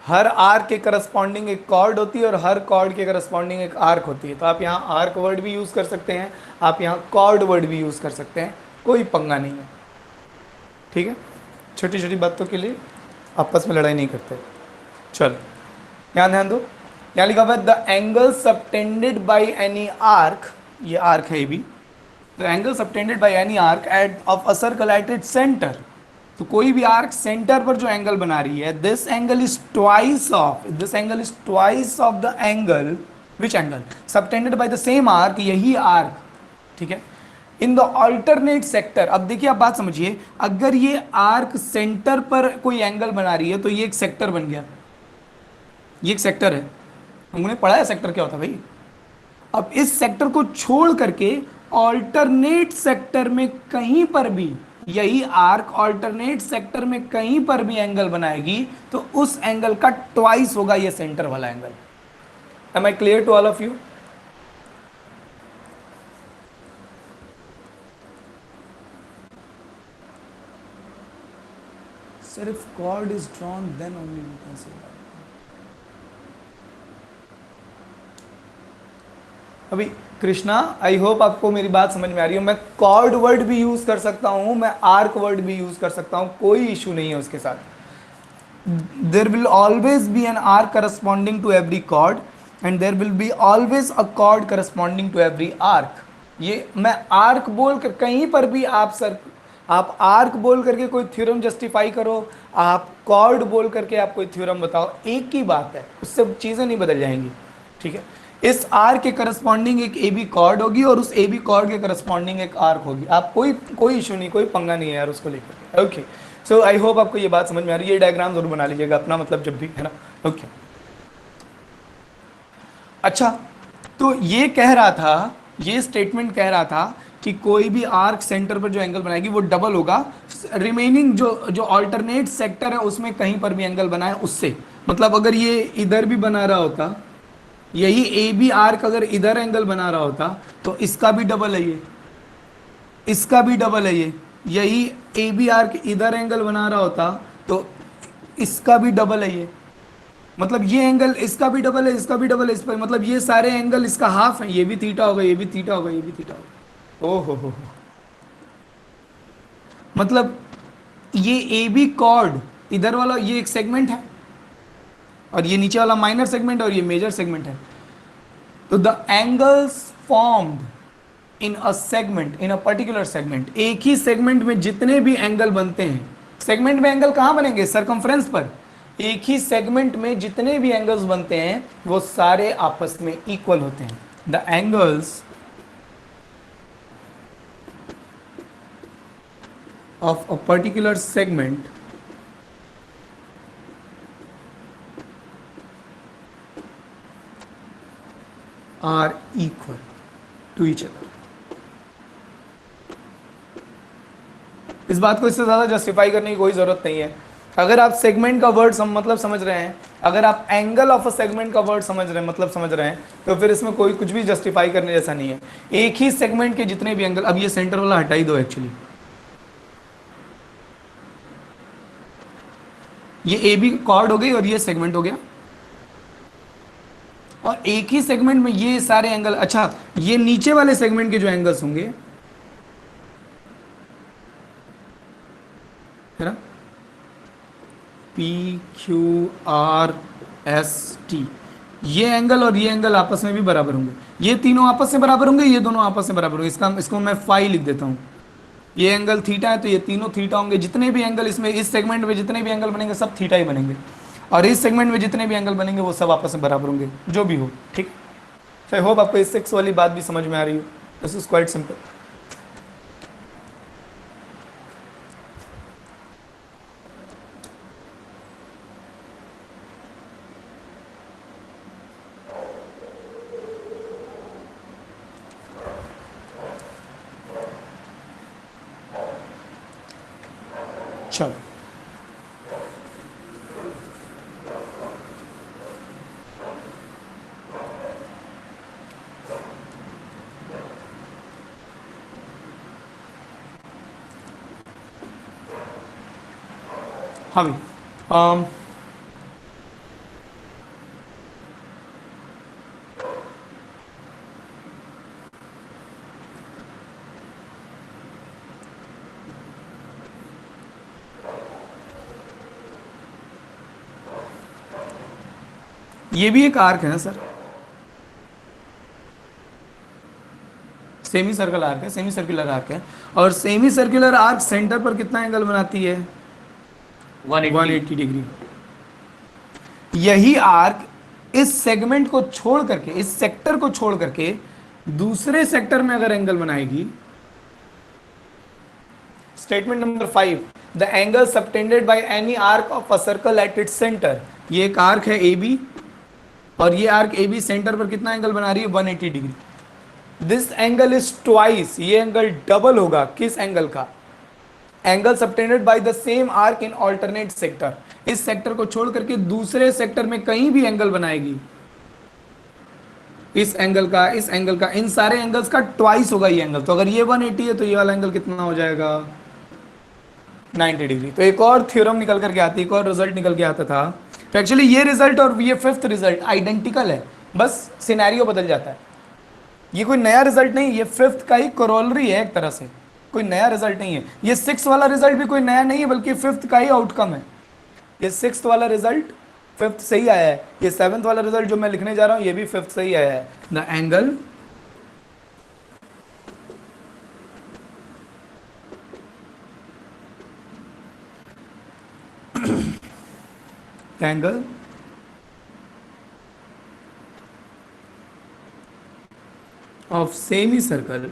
हर आर्क के करस्पॉन्डिंग एक कॉर्ड होती है और हर कॉर्ड के करस्पॉन्डिंग एक आर्क होती है। तो आप यहाँ आर्क वर्ड भी यूज़ कर सकते हैं, आप यहाँ कॉर्ड वर्ड भी यूज़ कर सकते हैं, कोई पंगा नहीं है। ठीक है, छोटी छोटी बातों के लिए आपस में लड़ाई नहीं करते। चलो यहाँ ध्यान दो, यहाँ लिखा हुआ है the angle subtended by any arc, ये आर्क है ये भी, the angle subtended by any arc eight of a circle at its centre. तो कोई भी आर्क सेंटर पर जो एंगल बना रही है, this angle is twice of, this angle is twice of the angle, which angle subtended by the same arc, यही आर्क। ठीक है, इन द ऑल्टरनेट सेक्टर। अब देखिए, आप बात समझिए, अगर ये आर्क सेंटर पर कोई एंगल बना रही है तो ये एक सेक्टर बन गया, ये एक सेक्टर है, हमने पढ़ा है सेक्टर क्या होता है भाई। अब इस सेक्टर को छोड़ करके ऑल्टरनेट सेक्टर में कहीं पर भी यही आर्क ऑल्टरनेट सेक्टर में कहीं पर भी एंगल बनाएगी तो उस एंगल का ट्वाइस होगा ये सेंटर वाला angle. Am I clear to all of you? Sir if chord is drawn then only we can say that. अभी कृष्णा, आई होप आपको मेरी बात समझ में आ रही है। मैं कॉर्ड वर्ड भी यूज कर सकता हूं, मैं आर्क वर्ड भी यूज कर सकता हूं, कोई इशू नहीं है उसके साथ। There will always be an arc corresponding to every chord and there will be always a chord corresponding to every arc. ये मैं आर्क बोल कर कहीं पर भी आप आर्क बोल करके कोई थ्योरम जस्टिफाई करो, आप कॉर्ड बोल करके आप कोई थ्योरम बताओ, एक ही बात है, उससे चीजें नहीं बदल जाएंगी। ठीक है, इस आर के करस्पॉन्डिंग एक ए बी कॉर्ड होगी और उस ए बी कॉर्ड के करस्पॉन्डिंग एक आर्क होगी। आप कोई इशू नहीं, कोई पंगा नहीं है यार उसको लेकर। ओके, सो आई होप आपको ये बात समझ में आ रही है। ये डायग्राम जरूर बना लीजिएगा अपना, मतलब जब भी, है ना। ओके, अच्छा, तो ये कह रहा था, ये स्टेटमेंट कह रहा था कि कोई भी आर्क सेंटर पर जो एंगल बनाएगी वो डबल होगा रिमेनिंग जो ऑल्टरनेट सेक्टर है उसमें कहीं पर भी एंगल बनाए उससे। मतलब अगर ये इधर भी बना रहा होता, यही ए बी आर्क अगर इधर एंगल बना रहा होता तो इसका भी डबल है ये, इसका भी डबल है ये। यही ए बी आर्क इधर एंगल बना रहा होता तो इसका भी डबल है ये। मतलब ये एंगल इसका भी डबल है, इसका भी डबल है, इस पर मतलब ये सारे एंगल इसका हाफ है। ये भी थीटा होगा, ये भी थीटा होगा, ये भी थीटा होगा। ओहो हो, मतलब ये ए बी कॉर्ड इधर वाला ये एक सेगमेंट है और ये नीचे वाला माइनर सेगमेंट और ये मेजर सेगमेंट है। तो the angles formed in a segment, in a particular segment, एक ही सेगमेंट में जितने भी एंगल बनते हैं, सेगमेंट में एंगल कहां बनेंगे? सरकमफ्रेंस पर। एक ही सेगमेंट में जितने भी एंगल्स बनते हैं वो सारे आपस में इक्वल होते हैं। The angles of a particular segment are equal to each other. इस बात को इससे ज्यादा जस्टिफाई करने की कोई जरूरत नहीं है। अगर आप सेगमेंट का वर्ड मतलब समझ रहे हैं, अगर आप एंगल ऑफ अ सेगमेंट का वर्ड समझ रहे हैं, मतलब समझ रहे हैं, तो फिर इसमें कोई कुछ भी जस्टिफाई करने जैसा नहीं है। एक ही सेगमेंट के जितने भी एंगल, अब ये सेंटर वाला हटा ही दो एक्चुअली, ये ए बी कॉर्ड हो गई और ये सेगमेंट हो गया, और एक ही सेगमेंट में ये सारे एंगल। अच्छा, ये नीचे वाले सेगमेंट के जो एंगल्स होंगे, है ना, P Q R S T, ये एंगल और ये एंगल आपस में भी बराबर होंगे। ये तीनों आपस में बराबर होंगे, ये दोनों आपस में बराबर होंगे। इसको मैं फाई लिख देता हूं। ये एंगल थीटा है तो ये तीनों थीटा होंगे। जितने भी एंगल इसमें, इस सेगमेंट में जितने भी एंगल बनेंगे सब थीटा ही बनेंगे, और इस सेगमेंट में जितने भी एंगल बनेंगे वो सब आपस में बराबर होंगे, जो भी हो। ठीक, आई होप आपको इस सेक्स वाली बात भी समझ में आ रही हो। This is quite simple. चलो हाँ भाई, ये भी एक आर्क है ना सर, सेमी सर्कल आर्क है, सेमी सर्कुलर आर्क है, और सेमी सर्कुलर आर्क सेंटर पर कितना एंगल बनाती है? 180 180 डिग्री। यही आर्क इस सेगमेंट को छोड़ करके, इस सेक्टर को छोड़ करके दूसरे सेक्टर में अगर एंगल बनाएगी, statement number 5, the angle subtended by any arc of a circle at its centre. ये एक आर्क है ए बी, और ये आर्क ए बी सेंटर पर कितना एंगल बना रही है? 180 degree. This angle is twice, ये एंगल डबल होगा किस एंगल का? Angle subtended by the same arc in alternate sector. इस सेक्टर को छोड़ करके दूसरे सेक्टर में कहीं भी एंगल बनाएगी, इस एंगल का, इस एंगल का, इन सारे एंगल्स का ट्वाइस होगा ये एंगल। तो अगर ये 180 है तो ये वाला एंगल कितना हो जाएगा? 90 डिग्री। तो एक और थ्योरम निकल करके आती है, एक और रिजल्ट निकल के आता था। तो एक्चुअली ये रिजल्ट और ये फिफ्थ रिजल्ट आइडेंटिकल है, बस सिनेरियो बदल जाता है। ये कोई नया रिजल्ट नहीं, ये फिफ्थ का ही कोरोलरी है एक तरह से, कोई नया रिजल्ट नहीं है। ये सिक्स वाला रिजल्ट भी कोई नया नहीं है, बल्कि फिफ्थ का ही आउटकम है। ये सिक्स वाला रिजल्ट फिफ्थ से ही आया है, ये सेवंथ वाला रिजल्ट जो मैं लिखने जा रहा हूं ये भी फिफ्थ से ही आया है। The angle angle of semicircle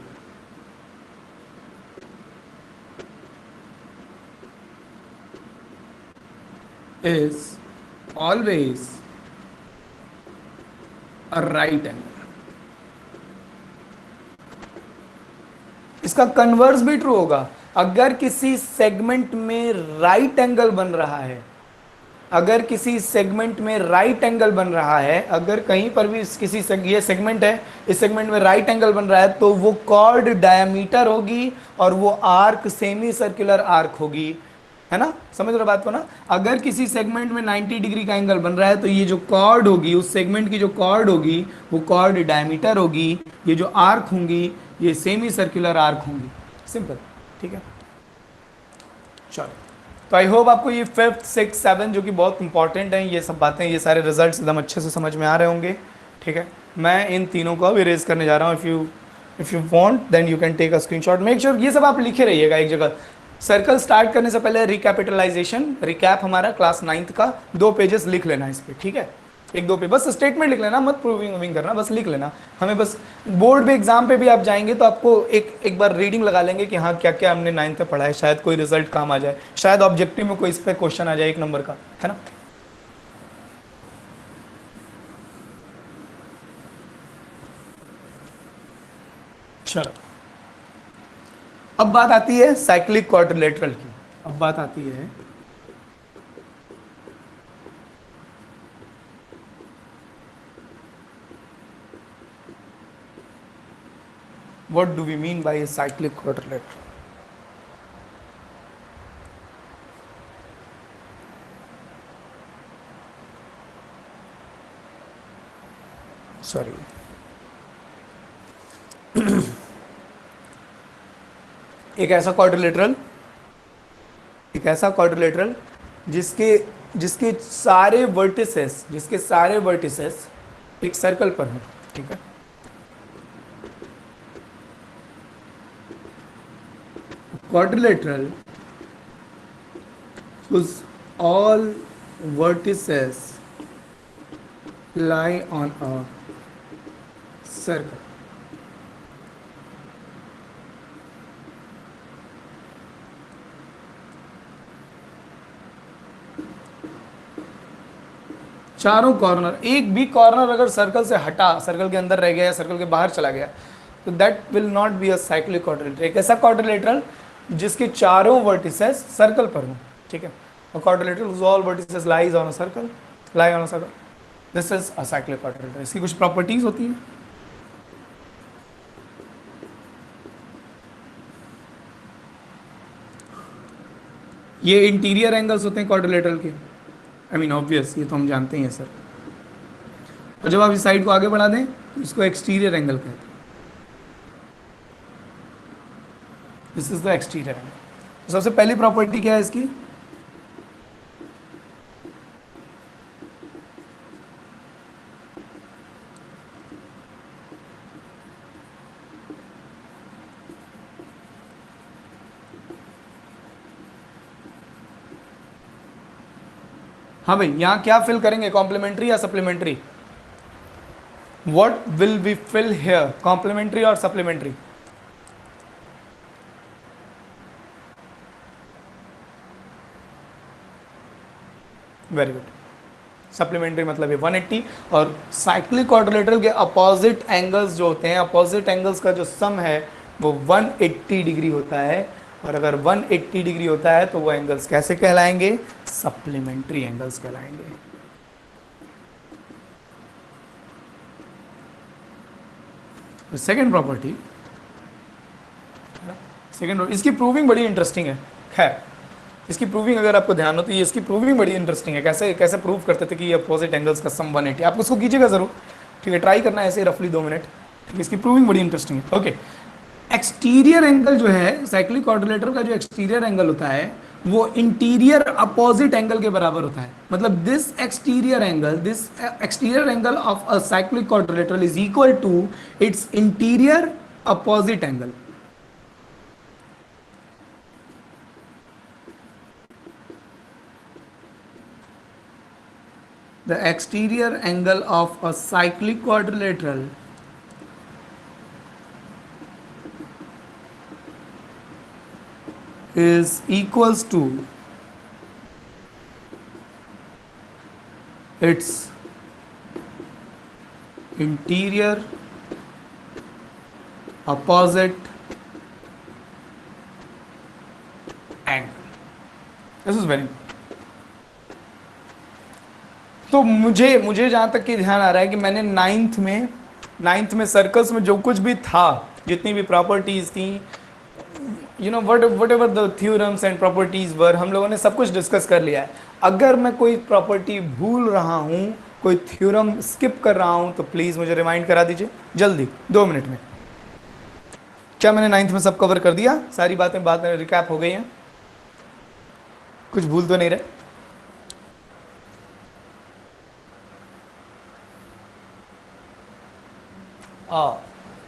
is always a right angle। इसका कन्वर्स भी ट्रू होगा। अगर किसी सेगमेंट में राइट एंगल बन रहा है, अगर किसी सेगमेंट में राइट एंगल बन रहा है, अगर कहीं पर भी किसी ये सेगमेंट है, इस सेगमेंट में राइट एंगल बन रहा है, तो वो कॉर्ड डायमीटर होगी और वो आर्क सेमी सर्कुलर आर्क होगी, है ना? समझ रहे बात को ना? अगर किसी सेगमेंट में 90 डिग्री का एंगल बन रहा है तो ये जो कॉर्ड होगी, उस सेगमेंट की जो कॉर्ड होगी वो कॉर्ड डायमीटर होगी, ये जो आर्क होंगी ये सेमी सर्कुलर आर्क होंगी। सिंपल, ठीक है? चलो, तो आई होप आपको ये फिफ्थ सिक्स सेवन जो कि बहुत इंपॉर्टेंट हैं, ये सब बातें, ये सारे रिजल्ट्स एकदम अच्छे से समझ में आ रहे होंगे, ठीक है? मैं इन तीनों को अब इरेज करने जा रहा हूँ। If you want then you can take a screenshot. Make sure ये सब आप लिखे रहिएगा एक जगह। सर्कल स्टार्ट करने से पहले रिकैपिटलाइजेशन, रिकैप हमारा क्लास 9th का 2 पेजेस लिख लेना इस पर, ठीक है? एक दो पे बस स्टेटमेंट लिख लेना, मत प्रूविंग वूविंग करना, बस लिख लेना। हमें बस बोर्ड पे एग्जाम पे भी आप जाएंगे तो आपको एक बार रीडिंग लगा लेंगे कि हाँ क्या क्या हमने 9th में पढ़ा है, शायद कोई रिजल्ट काम आ जाए, शायद ऑब्जेक्टिव में कोई इस पर क्वेश्चन आ जाए 1 नंबर का, है ना? चलो, अब बात आती है साइक्लिक क्वाड्रिलेटरल की। अब बात आती है what do we mean by a cyclic quadrilateral? Sorry. एक ऐसा क्वाड्रिलेटरल, एक ऐसा क्वाड्रिलेटरल जिसके सारे वर्टिसेस एक सर्कल पर हैं, ठीक है? Quadrilateral whose all vertices lie on a circle। चारों कॉर्नर, एक भी कॉर्नर अगर सर्कल से हटा, सर्कल के अंदर रह गया या सर्कल के बाहर चला गया, तो that will not be a cyclic quadrilateral. एक ऐसा क्वाड्रिलेटरल जिसके चारों वर्टिसेस सर्कल पर हों, ठीक है. A quadrilateral whose all vertices lies on a circle, lie on a circle. This is a cyclic quadrilateral. इसकी कुछ प्रॉपर्टीज होती हैं. ये इंटीरियर एंगल्स होते हैं क्वाड्रिलेटरल के. आई मीन ऑब्वियस, ये तो हम जानते ही हैं सर. और जब आप इस साइड को आगे बढ़ा दें तो इसको एक्सटीरियर एंगल कहते हैं. This is the exterior angle. तो सबसे पहली प्रॉपर्टी क्या है इसकी? हाँ भाई, यहां क्या फिल करेंगे, कॉम्प्लीमेंट्री या supplementary? What will be fill here, complementary और सप्लीमेंट्री? Very good. सप्लीमेंट्री मतलब ये 180. और साइक्लिक क्वाड्रिलेटरल के अपोजिट एंगल्स जो होते हैं, अपोजिट एंगल्स का जो सम है वो 180 डिग्री होता है. और अगर 180 डिग्री होता है तो वो एंगल्स कैसे कहलाएंगे? सप्लीमेंट्री एंगल्स कहलाएंगे. सेकेंड प्रॉपर्टी, इसकी प्रूविंग बड़ी इंटरेस्टिंग है. खैर, इसकी प्रूविंग अगर आपको ध्यान हो तो ये इसकी प्रूविंग बड़ी इंटरेस्टिंग है. कैसे कैसे प्रूव करते थे कि ये अपोजिट एंगल्स का सम 180. आप उसको कीजिएगा जरूर, ठीक है, ट्राई करना है ऐसे रफली 2 मिनट. ठीक है, इसकी प्रूविंग बड़ी इंटरेस्टिंग है. ओके, एक्सटीरियर एंगल जो है साइक्लिक क्वाड्रिलेटरल का, जो एक्सटीरियर एंगल होता है वो इंटीरियर अपोजिट एंगल के बराबर होता है. मतलब this exterior angle of a cyclic quadrilateral is equal to its interior opposite angle. The exterior angle of a cyclic quadrilateral is equals to its interior opposite angle. This is very. तो मुझे जहाँ तक कि ध्यान आ रहा है कि मैंने नाइन्थ में सर्कल्स में जो कुछ भी था, जितनी भी प्रॉपर्टीज थी, you know whatever the theorems and properties were, हम लोगों ने सब कुछ डिस्कस कर लिया है. अगर मैं कोई प्रॉपर्टी भूल रहा हूँ, कोई थ्योरम स्किप कर रहा हूँ, तो प्लीज़ मुझे रिमाइंड करा दीजिए जल्दी 2 मिनट में. क्या मैंने 9th में सब कवर कर दिया? सारी बातें बाद में रिकैप हो गई हैं? कुछ भूल तो नहीं रहे?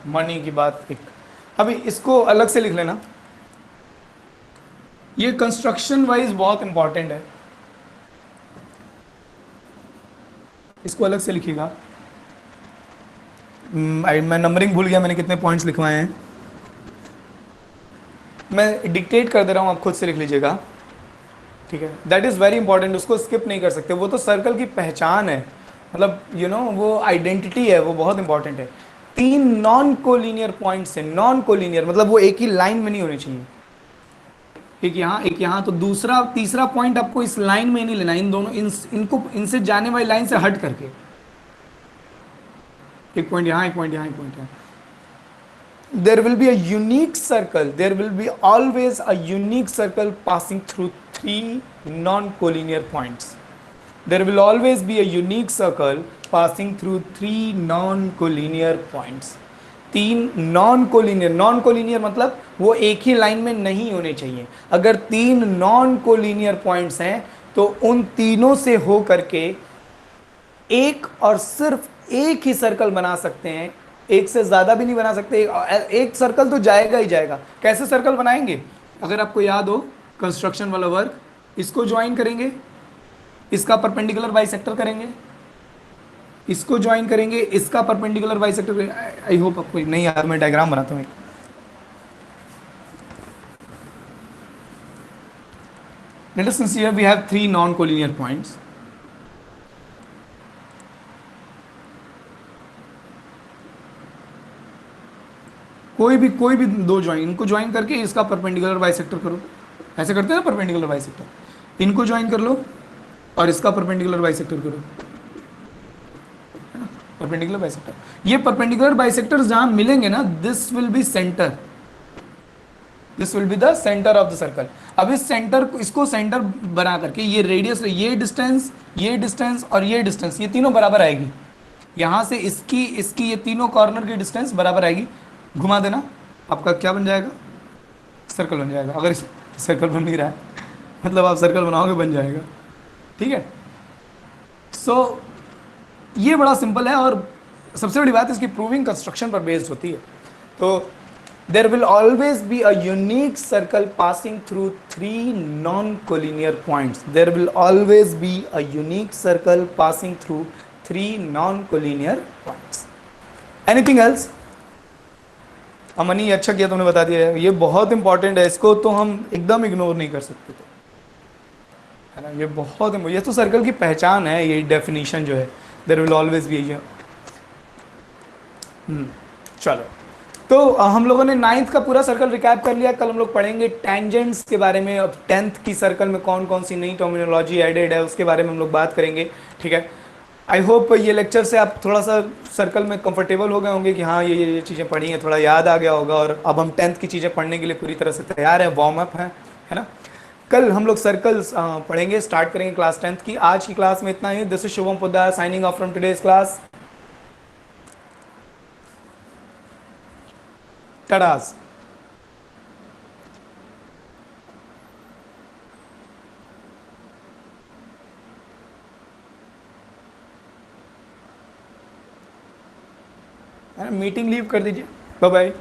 मनी की बात एक, अभी इसको अलग से लिख लेना. ये कंस्ट्रक्शन वाइज बहुत इंपॉर्टेंट है, इसको अलग से लिखिएगा. मैं नंबरिंग भूल गया, मैंने कितने पॉइंट्स लिखवाए हैं. मैं डिक्टेट कर दे रहा हूं, आप खुद से लिख लीजिएगा. ठीक है, दैट इज वेरी इंपॉर्टेंट, उसको स्किप नहीं कर सकते. वो तो सर्कल की पहचान है, मतलब यू नो वो आइडेंटिटी है, वो बहुत इंपॉर्टेंट है. 3 नॉन कोलिनियर पॉइंट्स हैं. नॉन कोलिनियर मतलब वो एक ही लाइन में नहीं होने चाहिए. एक यहाँ तो दूसरा तीसरा पॉइंट आपको इस लाइन में नहीं लेना, इन दोनों इनको इनसे जाने वाली लाइन से हट करके. एक पॉइंट यहाँ, एक पॉइंट यहाँ, एक पॉइंट यहाँ. There will be a unique circle. There will be always a unique circle passing through 3 non-collinear points. There will always be a unique circle passing through 3 non-collinear points. 3 non-collinear मतलब वो एक ही लाइन में नहीं होने चाहिए. अगर 3 non-collinear points हैं तो उन तीनों से हो करके एक और सिर्फ एक ही सर्कल बना सकते हैं. एक से ज़्यादा भी नहीं बना सकते. एक सर्कल तो जाएगा ही जाएगा. कैसे सर्कल बनाएंगे? अगर आपको याद हो कंस्ट्रक्शन वाला वर्क, इसको ज्वाइन करेंगे, इसका परपेंडिकुलर बाइसेक्टर करेंगे, इसको ज्वाइन करेंगे, इसका परपेंडिकुलर बाइसेक्टर करेंगे. आई होप आपको नहीं याद, मैं डायग्राम बनाता हूँ. Let us consider we have 3 non-collinear points. कोई भी 2 ज्वाइन, इनको ज्वाइन करके इसका परपेंडिकुलर बाइसेक्टर करो. ऐसे करते हैं ना परपेंडिकुलर बाइसेक्टर. इनको ज्वाइन कर लो और इसका परपेंडिकुलर बाइसेक्टर करो, परपेंडिकुलर बाइसेक्टर। ये परपेंडिकुलर बाइसेक्टर्स जहां मिलेंगे ना, this will be centre, this will be the centre of the circle. अब इस सेंटर को, इसको सेंटर बना करके ये रेडियस, ये डिस्टेंस और ये डिस्टेंस, ये तीनों बराबर आएगी। यहां से इसकी इसकी ये तीनों कॉर्नर की डिस्टेंस बराबर आएगी। घुमा देना, आपका क्या बन जाएगा, सर्कल बन जाएगा। अगर सर्कल बन नहीं रहा है मतलब आप सर्कल बनाओगे बन जाएगा, ठीक है। सो ये बड़ा सिंपल है और सबसे बड़ी बात इसकी प्रूविंग कंस्ट्रक्शन पर बेस्ड होती है। तो there will always be a unique circle passing through three non-collinear points. There will always be a unique circle passing through three non-collinear points. Anything else? अमनी अच्छा किया तुमने बता दिया है, ये बहुत इंपॉर्टेंट है, इसको तो हम एकदम इग्नोर नहीं कर सकते, तो है ना, ये बहुत, ये तो सर्कल की पहचान है, ये डेफिनेशन जो है, देयर विल ऑलवेज बी। चलो, तो हम लोगों ने 9th का पूरा सर्कल रिकैप कर लिया। कल हम लोग पढ़ेंगे टेंजेंट्स के बारे में। अब 10th की सर्कल में कौन कौन सी नई टर्मिनोलॉजी एडेड है उसके बारे में हम लोग बात करेंगे, ठीक है। आई होप ये लेक्चर से आप थोड़ा सा सर्कल में कंफर्टेबल हो गए होंगे कि हाँ ये चीज़ें पढ़ी हैं, थोड़ा याद आ गया होगा और अब हम 10th की चीज़ें पढ़ने के लिए पूरी तरह से तैयार हैं, वार्म अप हैं, है ना। कल हम लोग सर्कल्स पढ़ेंगे, स्टार्ट करेंगे क्लास 10th की। आज की क्लास में इतना ही। This is Shubham Poddar signing off from today's class. टडास। मीटिंग लीव कर दीजिए, बाय बाय।